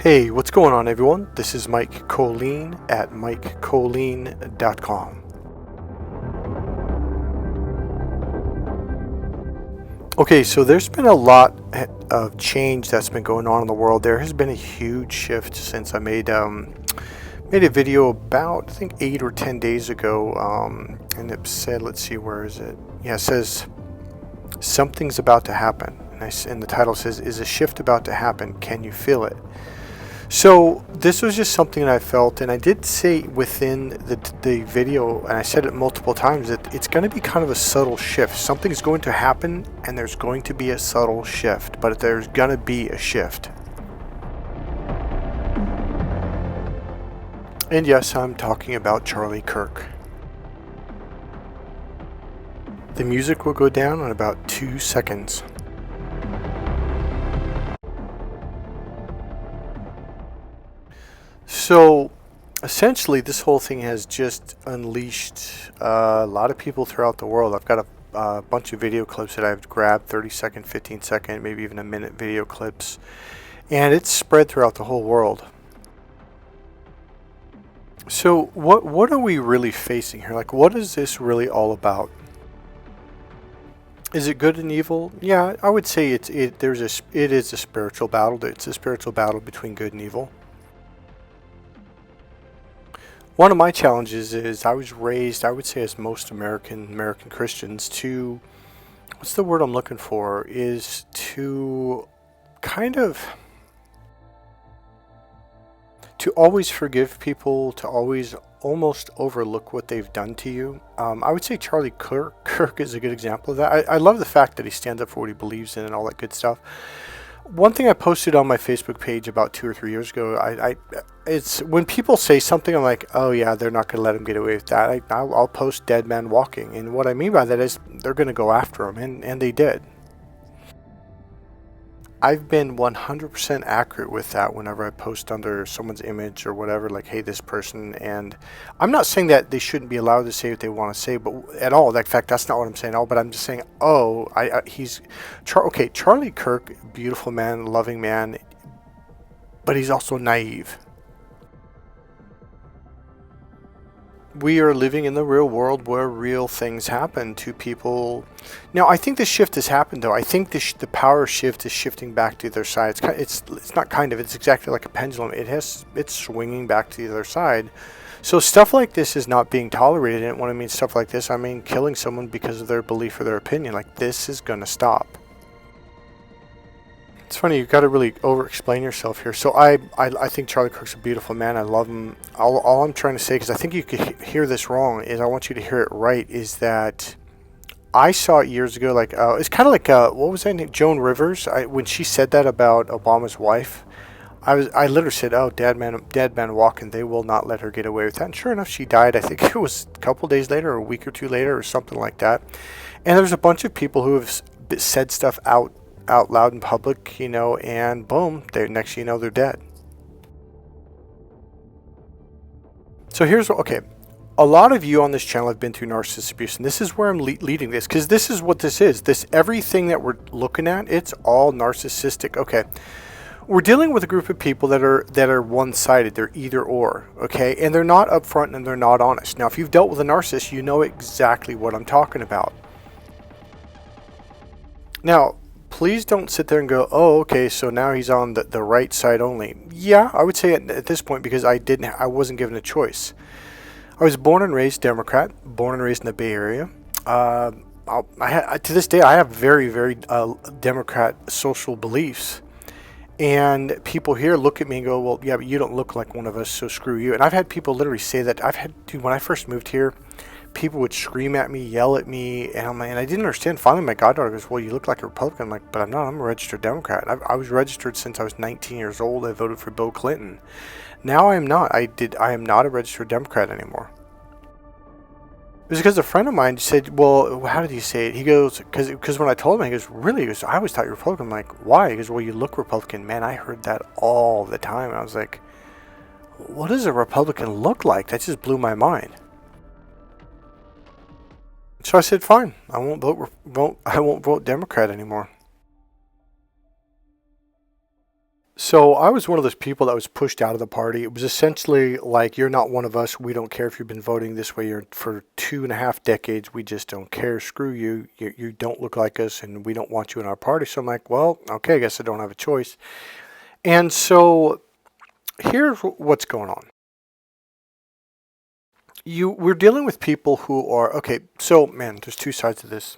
Hey, what's going on, everyone? This is Mike Kollin at MikeKollin.com. Okay, so there's been a lot of change that's been going on in the world. There has been a huge shift since I made a video about, I think, 8 or 10 days ago, and it said, let's see, where is it? Yeah, it says something's about to happen, and the title says, "Is a shift about to happen? Can you feel it?" So this was just something that I felt, and I did say within the video, and I said it multiple times, that it's going to be kind of a subtle shift. Something's going to happen, and there's going to be a subtle shift, but there's going to be a shift. And yes, I'm talking about Charlie Kirk. The music will go down in about 2 seconds. So essentially, this whole thing has just unleashed a lot of people throughout the world. I've got a bunch of video clips that I've grabbed, 30-second, 15-second, maybe even a minute video clips, and it's spread throughout the whole world. So what are we really facing here? Like, what is this really all about? Is it good and evil? Yeah, I would say it is a spiritual battle. It's a spiritual battle between good and evil. One of my challenges is I was raised, I would say as most American Christians, to, what's the word I'm looking for, is to kind of, to always forgive people, to always almost overlook what they've done to you. I would say Charlie Kirk is a good example of that. I love the fact that he stands up for what he believes in and all that good stuff. One thing I posted on my Facebook page about 2 or 3 years ago, it's when people say something, I'm like, oh yeah, they're not going to let him get away with that. I'll post dead man walking. And what I mean by that is they're going to go after him, and they did. I've been 100% accurate with that whenever I post under someone's image or whatever, like, hey, this person. And I'm not saying that they shouldn't be allowed to say what they want to say, but at all. In fact, that's not what I'm saying at all. But I'm just saying, Charlie Kirk, beautiful man, loving man, but he's also naive. We are living in the real world where real things happen to people. Now, I think the shift has happened, though. I think the power shift is shifting back to the other side. It's not kind of. It's exactly like a pendulum. It's swinging back to the other side. So stuff like this is not being tolerated. And when I mean stuff like this, I mean killing someone because of their belief or their opinion. Like, this is going to stop. It's funny, you've got to really over-explain yourself here. So I think Charlie Kirk's a beautiful man. I love him. All I'm trying to say, because I think you could hear this wrong, is I want you to hear it right, is that I saw it years ago, like, it's kind of like, what was that name? Joan Rivers. When she said that about Obama's wife, I literally said, oh, dead man walking, they will not let her get away with that. And sure enough, she died. I think it was a couple days later, or a week or two later, or something like that. And there's a bunch of people who have said stuff out loud in public, and boom, next thing you know, they're dead. So here's okay. A lot of you on this channel have been through narcissist abuse, and this is where I'm leading this, because this is what this is. Everything that we're looking at, it's all narcissistic. Okay, we're dealing with a group of people that are one-sided. They're either or. Okay, and they're not upfront and they're not honest. Now, if you've dealt with a narcissist, you know exactly what I'm talking about. Now, please don't sit there and go, oh, okay, so now he's on the right side only. Yeah, I would say at this point, because I wasn't given a choice. I was born and raised Democrat, born and raised in the Bay Area. To this day, I have very, very Democrat social beliefs. And people here look at me and go, well, yeah, but you don't look like one of us, so screw you. And I've had people literally say that. When I first moved here, people would scream at me, yell at me, and I didn't understand. Finally, my goddaughter goes, well, you look like a Republican. I'm like, but I'm not. I'm a registered Democrat. I was registered since I was 19 years old. I voted for Bill Clinton. Now I am not. I am not a registered Democrat anymore. It was because a friend of mine said, well, how did he say it? He goes, because when I told him, he goes, really? He goes, I always thought you were Republican. I'm like, why? He goes, well, you look Republican. Man, I heard that all the time. And I was like, what does a Republican look like? That just blew my mind. So I said, fine, I won't vote Democrat anymore. So I was one of those people that was pushed out of the party. It was essentially like, you're not one of us. We don't care if you've been voting this way for 2.5 decades. We just don't care. Screw you. You don't look like us, and we don't want you in our party. So I'm like, well, okay, I guess I don't have a choice. And so here's what's going on. We're dealing with people who are, okay, so man, there's two sides to this.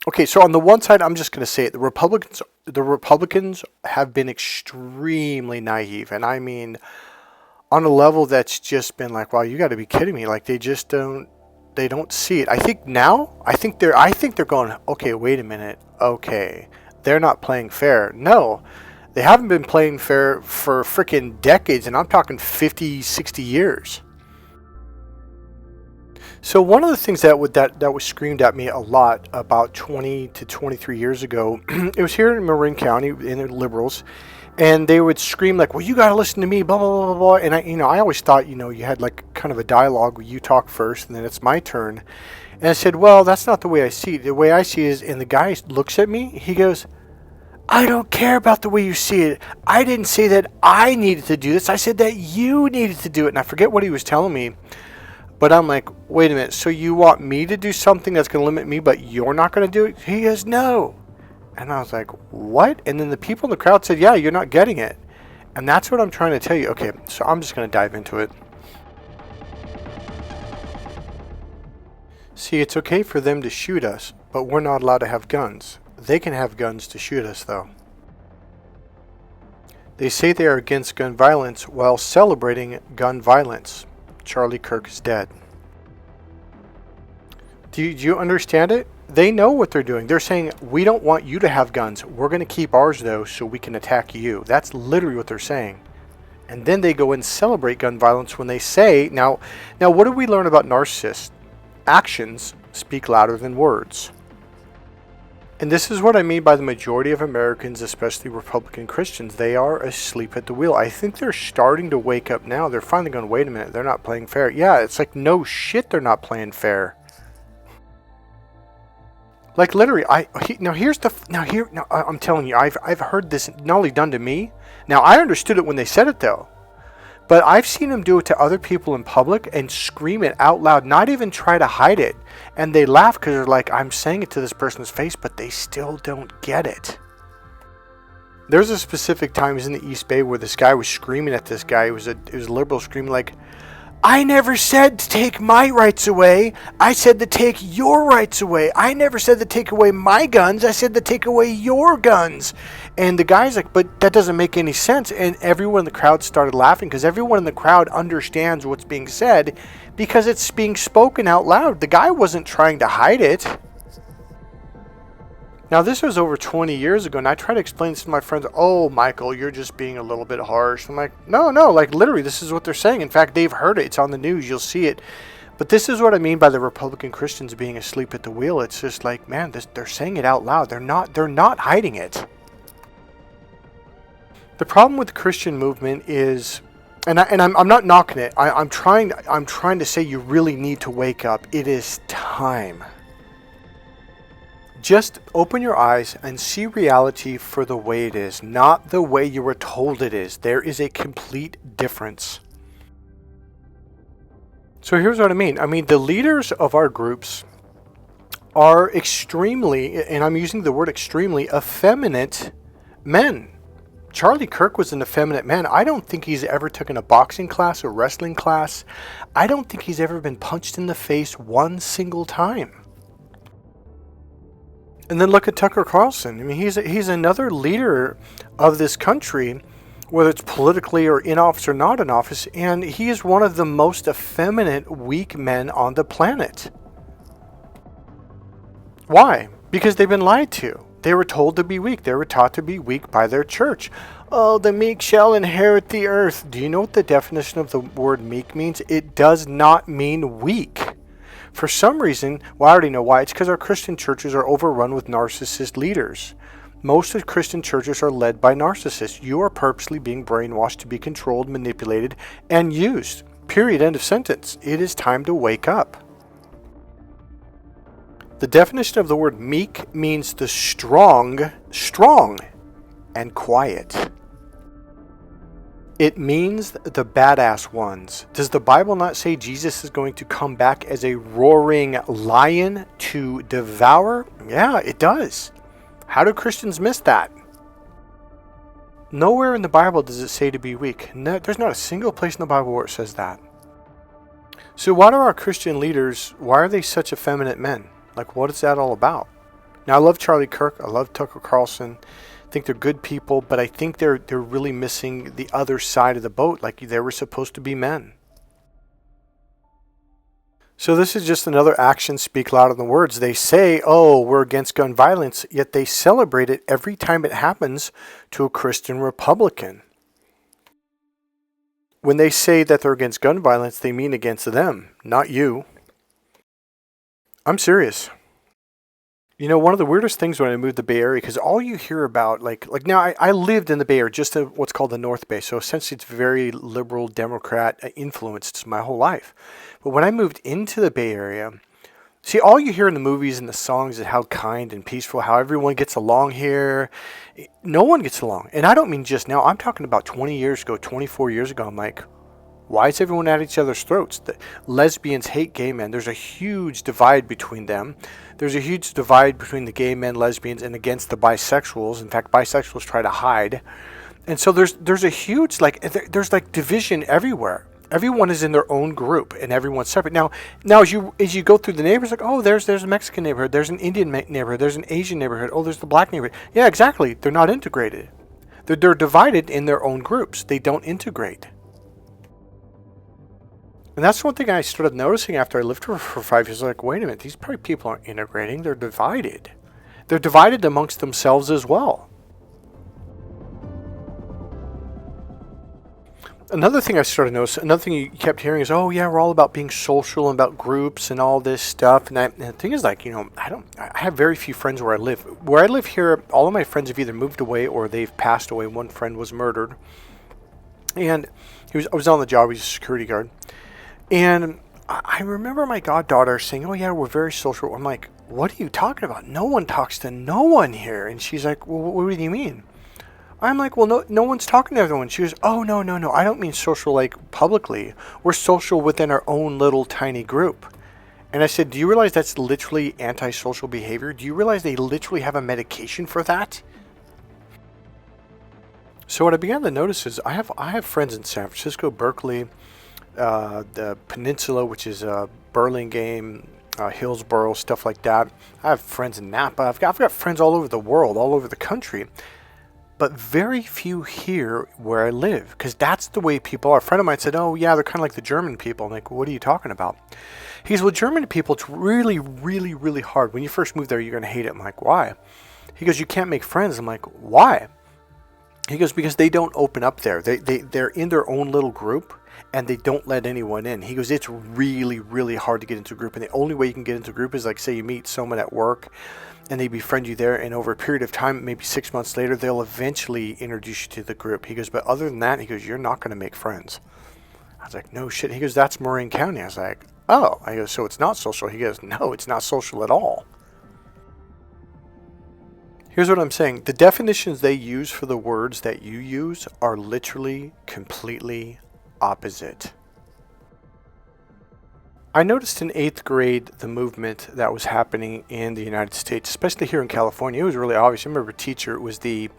Okay, so on the one side, I'm just going to say it. The Republicans have been extremely naive, and I mean, on a level that's just been like, wow, you got to be kidding me! Like they don't see it. I think they're going, okay, wait a minute, okay, they're not playing fair. No, they haven't been playing fair for freaking decades, and I'm talking 50, 60 years. So one of the things that was screamed at me a lot about 20 to 23 years ago, it was here in Marin County in the Liberals, and they would scream like, "Well, you got to listen to me," blah blah blah blah. And I always thought, you had like kind of a dialogue where you talk first, and then it's my turn. And I said, "Well, that's not the way I see it. The way I see it is," and the guy looks at me, he goes, "I don't care about the way you see it. I didn't say that I needed to do this. I said that you needed to do it." And I forget what he was telling me. But I'm like, wait a minute, so you want me to do something that's going to limit me, but you're not going to do it? He goes, no. And I was like, what? And then the people in the crowd said, yeah, you're not getting it. And that's what I'm trying to tell you. Okay, so I'm just going to dive into it. See, it's okay for them to shoot us, but we're not allowed to have guns. They can have guns to shoot us, though. They say they are against gun violence while celebrating gun violence. Charlie Kirk is dead. Do you understand it? They know what they're doing. They're saying, we don't want you to have guns. We're going to keep ours, though, so we can attack you. That's literally what they're saying. And then they go and celebrate gun violence when they say, now what do we learn about narcissists? Actions speak louder than words. And this is what I mean by the majority of Americans, especially Republican Christians. They are asleep at the wheel. I think they're starting to wake up now. They're finally going, wait a minute, they're not playing fair. Yeah, it's like, no shit, they're not playing fair. Like literally, I'm telling you, I've heard this not only done to me. Now I understood it when they said it though. But I've seen them do it to other people in public and scream it out loud, not even try to hide it. And they laugh because they're like, I'm saying it to this person's face, but they still don't get it. There's a specific time, it was in the East Bay, where this guy was screaming at this guy. It was a liberal screaming like, I never said to take my rights away. I said to take your rights away. I never said to take away my guns. I said to take away your guns. And the guy's like, but that doesn't make any sense. And everyone in the crowd started laughing because everyone in the crowd understands what's being said because it's being spoken out loud. The guy wasn't trying to hide it. Now, this was over 20 years ago, and I try to explain this to my friends. Oh, Michael, you're just being a little bit harsh. I'm like, no, like literally, this is what they're saying. In fact, they've heard it. It's on the news. You'll see it. But this is what I mean by the Republican Christians being asleep at the wheel. It's just like, man, they're saying it out loud. They're not hiding it. The problem with the Christian movement is, and I'm not knocking it. I'm trying to say you really need to wake up. It is time. Just open your eyes and see reality for the way it is, not the way you were told it is. There is a complete difference. So here's what I mean. I mean, the leaders of our groups are extremely, and I'm using the word extremely, effeminate men. Charlie Kirk was an effeminate man. I don't think he's ever taken a boxing class or wrestling class. I don't think he's ever been punched in the face one single time. And then look at Tucker Carlson. I mean, he's another leader of this country, whether it's politically or in office or not in office, and he is one of the most effeminate, weak men on the planet. Why? Because they've been lied to. They were told to be weak. They were taught to be weak by their church. Oh, the meek shall inherit the earth. Do you know what the definition of the word meek means? It does not mean weak. For some reason, well, I already know why. It's because our Christian churches are overrun with narcissist leaders. Most of Christian churches are led by narcissists. You are purposely being brainwashed to be controlled, manipulated, and used. Period. End of sentence. It is time to wake up. The definition of the word meek means the strong, and quiet. It means the badass ones. Does the Bible not say Jesus is going to come back as a roaring lion to devour? Yeah, it does. How do Christians miss that? Nowhere in the Bible does it say to be weak. No, there's not a single place in the Bible where it says that. So why are our Christian leaders, why are they such effeminate men? Like, what is that all about? Now, I love Charlie Kirk. I love Tucker Carlson. I think they're good people, but I think they're really missing the other side of the boat. Like, they were supposed to be men. So this is just another action speak louder than words. They say, oh, we're against gun violence, yet they celebrate it every time it happens to a Christian Republican. When they say that they're against gun violence, they mean against them, not you. I'm serious. You know, one of the weirdest things when I moved to the Bay Area, because all you hear about, like now I lived in the Bay Area, just in what's called the North Bay. So essentially it's very liberal, Democrat influenced my whole life. But when I moved into the Bay Area, see, all you hear in the movies and the songs is how kind and peaceful, how everyone gets along here. No one gets along. And I don't mean just now. I'm talking about 20 years ago, 24 years ago. I'm like, why is everyone at each other's throats? The lesbians hate gay men. There's a huge divide between them. There's a huge divide between the gay men, lesbians, and against the bisexuals. In fact, bisexuals try to hide. And so there's a huge, there's division everywhere. Everyone is in their own group, and everyone's separate. Now as you go through the neighborhoods, like, oh, there's a Mexican neighborhood, there's an Indian neighborhood, there's an Asian neighborhood, oh, there's the black neighborhood. Yeah, exactly. They're not integrated. They're divided in their own groups. They don't integrate. And that's one thing I started noticing after I lived here for 5 years. Like, wait a minute, these probably people aren't integrating. They're divided. They're divided amongst themselves as well. Another thing I started noticing, another thing you kept hearing is, oh yeah, we're all about being social and about groups and all this stuff. And the thing is, like, you know, I have very few friends where I live. Where I live here, all of my friends have either moved away or they've passed away. One friend was murdered. And I was on the job, he was a security guard. And I remember my goddaughter saying, oh yeah, we're very social. I'm like, what are you talking about? No one talks to no one here. And she's like, well, what do you mean? I'm like, well, no one's talking to everyone. She goes, oh, no. I don't mean social like publicly. We're social within our own little tiny group. And I said, do you realize that's literally antisocial behavior? Do you realize they literally have a medication for that? So what I began to notice is I have friends in San Francisco, Berkeley, the Peninsula, which is Burlingame, Hillsborough, stuff like that. I have friends in Napa. I've got friends all over the world, all over the country. But very few here where I live, because that's the way people are. A friend of mine said, oh yeah, they're kind of like the German people. I'm like, what are you talking about? He goes, well, German people, it's really, really, really hard. When you first move there, you're going to hate it. I'm like, why? He goes, you can't make friends. I'm like, why? He goes, because they don't open up there. They're in their own little group, and they don't let anyone in. He goes, it's really, really hard to get into a group. And the only way you can get into a group is, like, say you meet someone at work, and they befriend you there, and over a period of time, maybe 6 months later, they'll eventually introduce you to the group. He goes, but other than that, he goes, you're not going to make friends. I was like, no shit. He goes, that's Marin County. I was like, oh. I go, so it's not social? He goes, no, it's not social at all. Here's what I'm saying. The definitions they use for the words that you use are literally completely opposite. I noticed in 8th grade the movement that was happening in the United States, especially here in California. It was really obvious. I remember a teacher. It was the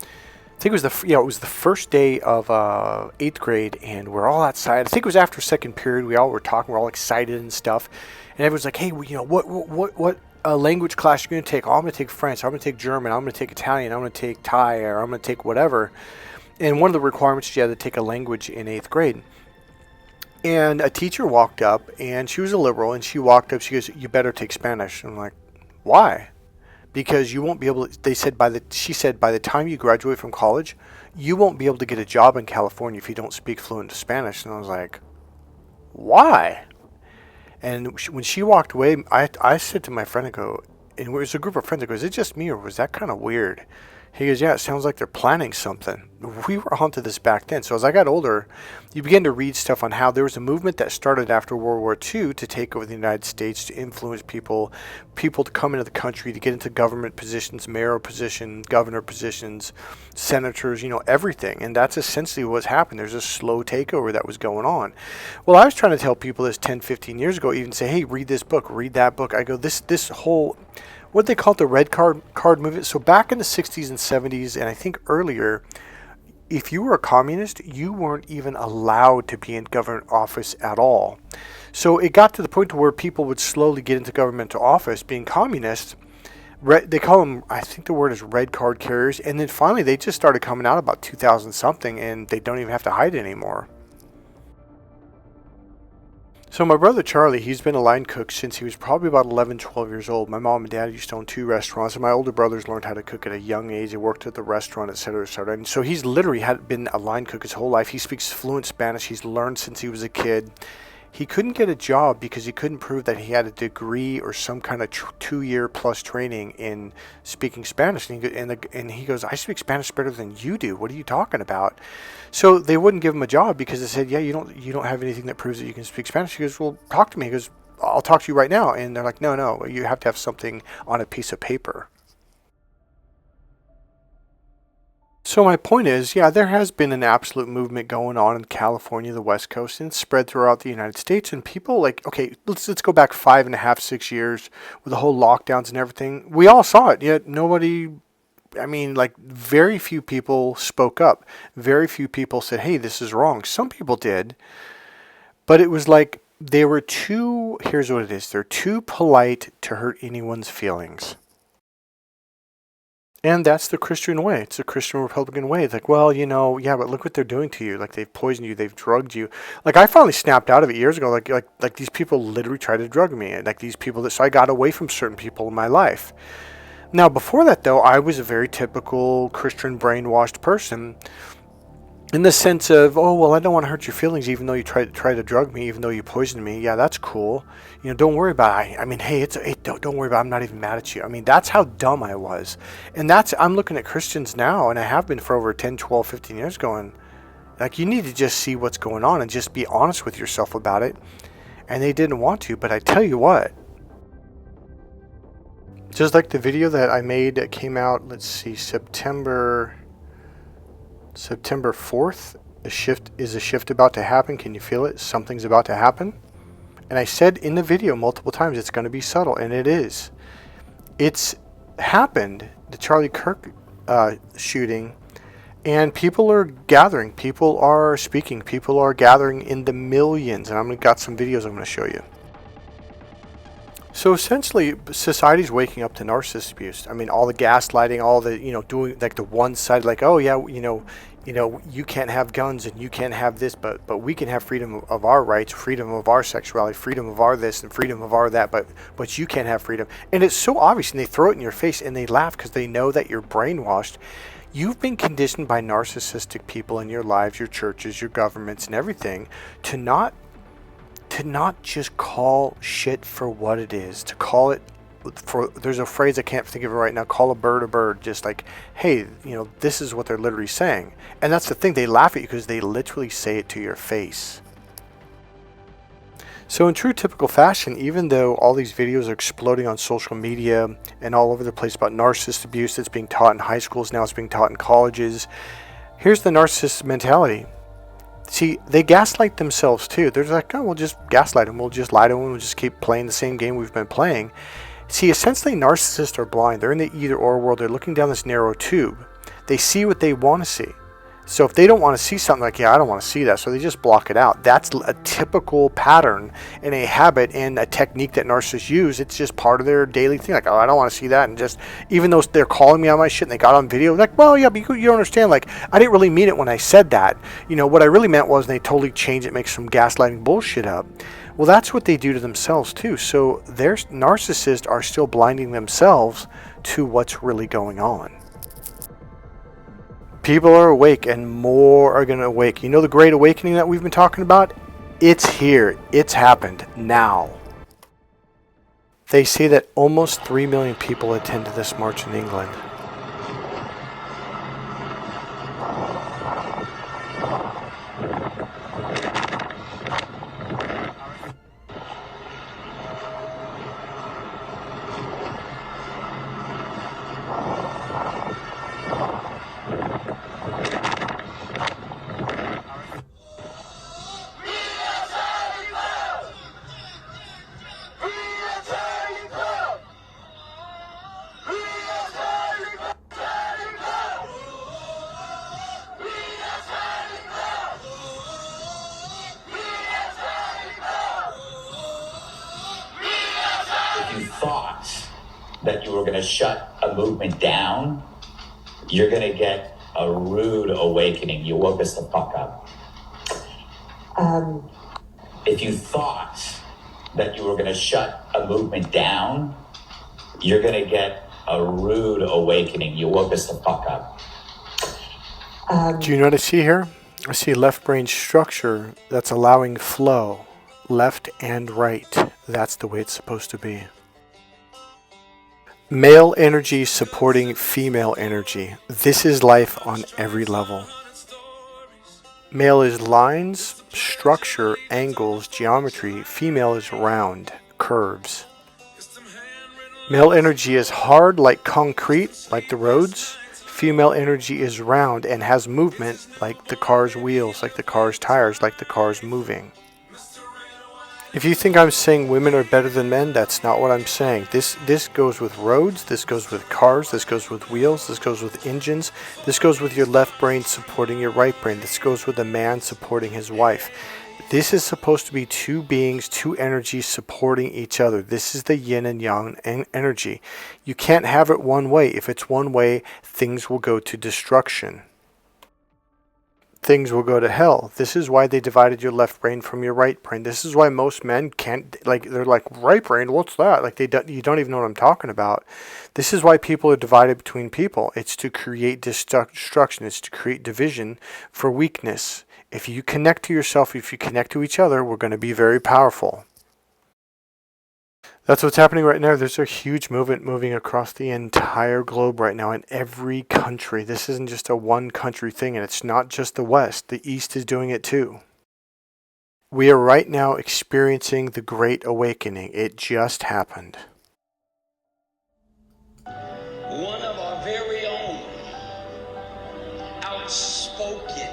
first day of 8th grade, and we're all outside. I think it was after second period. We all were talking. We're all excited and stuff. And everyone's like, "Hey, what language class are you going to take? Oh, I'm going to take French. I'm going to take German. I'm going to take Italian. I'm going to take Thai, or I'm going to take whatever." And one of the requirements is you had to take a language in 8th grade. And a teacher walked up, and she was a liberal, and she walked up, she goes, you better take Spanish. And I'm like, why? Because you won't be able to, she said, by the time you graduate from college, you won't be able to get a job in California if you don't speak fluent Spanish. And I was like, why? And when she walked away, I said to my friend, I go, and it was a group of friends, I go, is it just me, or was that kind of weird? He goes, yeah, it sounds like they're planning something. We were onto this back then. So as I got older, you begin to read stuff on how there was a movement that started after World War II to take over the United States, to influence people to come into the country, to get into government positions, mayoral positions, governor positions, senators, everything. And that's essentially what's happened. There's a slow takeover that was going on. Well, I was trying to tell people this 10, 15 years ago, even say, hey, read this book, read that book. I go, this whole, what they call it, the red card movement. So back in the 60s and 70s, and I think earlier, if you were a communist, you weren't even allowed to be in government office at all. So it got to the point to where people would slowly get into governmental office being communist. They call them, I think the word is red card carriers. And then finally they just started coming out about 2000 something, and they don't even have to hide anymore. So my brother Charlie, he's been a line cook since he was probably about 11, 12 years old. My mom and dad used to own 2 restaurants, and my older brothers learned how to cook at a young age. They worked at the restaurant, etc., etc. And so he's literally had been a line cook his whole life. He speaks fluent Spanish. He's learned since he was a kid. He couldn't get a job because he couldn't prove that he had a degree or some kind of 2-year plus training in speaking Spanish. And he goes, I speak Spanish better than you do. What are you talking about? So they wouldn't give him a job because they said, yeah, you don't have anything that proves that you can speak Spanish. He goes, well, talk to me. He goes, I'll talk to you right now. And they're like, no, you have to have something on a piece of paper. So my point is, yeah, there has been an absolute movement going on in California, the West Coast, and it's spread throughout the United States. And people okay, let's go back 5.5, 6 years with the whole lockdowns and everything. We all saw it, yet very few people spoke up. Very few people said, hey, this is wrong. Some people did, but it was like they were here's what it is. They're too polite to hurt anyone's feelings. And that's the Christian way. It's the Christian Republican way. It's like, well, yeah, but look what they're doing to you. Like, they've poisoned you. They've drugged you. Like, I finally snapped out of it years ago. Like these people literally tried to drug me. Like, these people so I got away from certain people in my life. Now, before that, though, I was a very typical Christian brainwashed person in the sense of, oh, well, I don't want to hurt your feelings even though you try to drug me, even though you poisoned me. Yeah, that's cool. Don't worry about it. Hey, don't worry about it. I'm not even mad at you. That's how dumb I was. And I'm looking at Christians now, and I have been for over 10, 12, 15 years going, like, you need to just see what's going on and just be honest with yourself about it. And they didn't want to, but I tell you what, just like the video that I made that came out, let's see, September 4th, a shift about to happen. Can you feel it? Something's about to happen. And I said in the video multiple times, it's going to be subtle, and it is. It's happened, the Charlie Kirk shooting, and people are gathering. People are speaking. People are gathering in the millions. And I've got some videos I'm going to show you. So essentially, society's waking up to narcissist abuse. All the gaslighting, all the, doing like the one side, like, oh yeah, you can't have guns and you can't have this, but we can have freedom of our rights, freedom of our sexuality, freedom of our this and freedom of our that, but you can't have freedom. And it's so obvious, and they throw it in your face and they laugh because they know that you're brainwashed. You've been conditioned by narcissistic people in your lives, your churches, your governments, and everything to not just call shit for what it is, to call it there's a phrase I can't think of it right now, call a bird, just like, hey, this is what they're literally saying. And that's the thing, they laugh at you because they literally say it to your face. So in true typical fashion, even though all these videos are exploding on social media and all over the place about narcissist abuse that's being taught in high schools, now it's being taught in colleges, here's the narcissist mentality. See, they gaslight themselves too. They're like, oh, we'll just gaslight them. We'll just lie to them. We'll just keep playing the same game we've been playing. See, essentially, narcissists are blind. They're in the either-or world. They're looking down this narrow tube. They see what they want to see. So if they don't want to see something, like, yeah, I don't want to see that, so they just block it out. That's a typical pattern and a habit and a technique that narcissists use. It's just part of their daily thing. Like, oh, I don't want to see that. And just, even though they're calling me on my shit and they got on video, like, well, yeah, but you don't understand. Like, I didn't really mean it when I said that. What I really meant was, they totally change it, make some gaslighting bullshit up. Well, that's what they do to themselves too. So their narcissists are still blinding themselves to what's really going on. People are awake, and more are going to awake. The Great Awakening that we've been talking about? It's here. It's happened now. They say that almost 3 million people attended this march in England. that you were going to shut a movement down, you're going to get a rude awakening. You woke us the fuck up. If you thought that you were going to shut a movement down, you're going to get a rude awakening. You woke us the fuck up. Do you know what I see here? I see left brain structure that's allowing flow, left and right. That's the way it's supposed to be. Male energy supporting female energy. This is life on every level. Male is lines, structure, angles, geometry. Female is round, curves. Male energy is hard like concrete, like the roads. Female energy is round and has movement like the car's wheels, like the car's tires, like the car's moving. If you think I'm saying women are better than men, that's not what I'm saying. This goes with roads, this goes with cars, this goes with wheels, this goes with engines, this goes with your left brain supporting your right brain, this goes with a man supporting his wife. This is supposed to be two beings, two energies supporting each other. This is the yin and yang energy. You can't have it one way. If it's one way, things will go to destruction. Things will go to hell. This is why they divided your left brain from your right brain. This is why most men can't, they're like, right brain, what's that? Like, you don't even know what I'm talking about. This is why people are divided between people. It's to create destruction. It's to create division for weakness. If you connect to yourself, if you connect to each other, we're going to be very powerful. That's what's happening right now. There's a huge movement moving across the entire globe right now in every country. This isn't just a one country thing, and it's not just the West. The East is doing it too. We are right now experiencing the Great Awakening. It just happened. One of our very own, outspoken,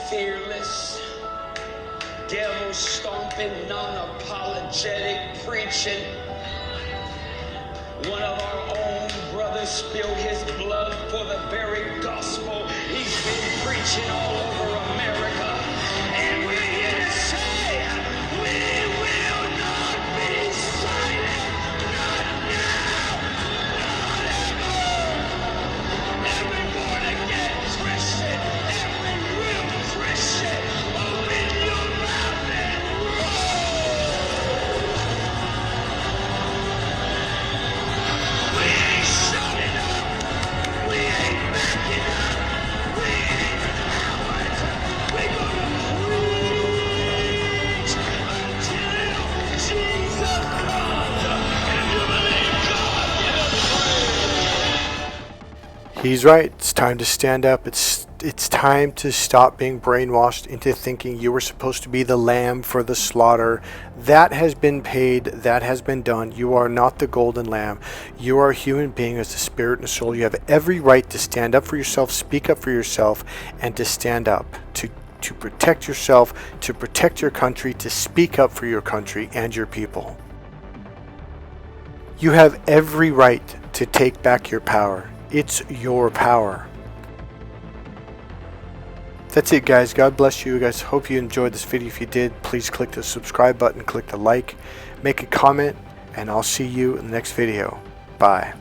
fearless, devil stomping, non-apologetic preaching. One of our own brothers spilled his blood for the very gospel he's been preaching all over America. And we're here to say, we will not be silent. Not now. Not ever. Every born again Christian, every real Christian, open your mouth and roar. We ain't shutting up. We ain't backing up. We ain't cowards. We're gonna preach until Jesus comes. If you believe God, give him praise. He's right. It's time to stand up. It's time to stop being brainwashed into thinking you were supposed to be the lamb for the slaughter. That has been paid. That has been done. You are not the golden lamb. You are a human being as a spirit and a soul. You have every right to stand up for yourself, speak up for yourself, and to stand up, to protect yourself, to protect your country, to speak up for your country and your people. You have every right to take back your power. It's your power. That's it, guys. God bless you guys. Hope you enjoyed this video. If you did, please click the subscribe button, click the like, make a comment, and I'll see you in the next video. Bye.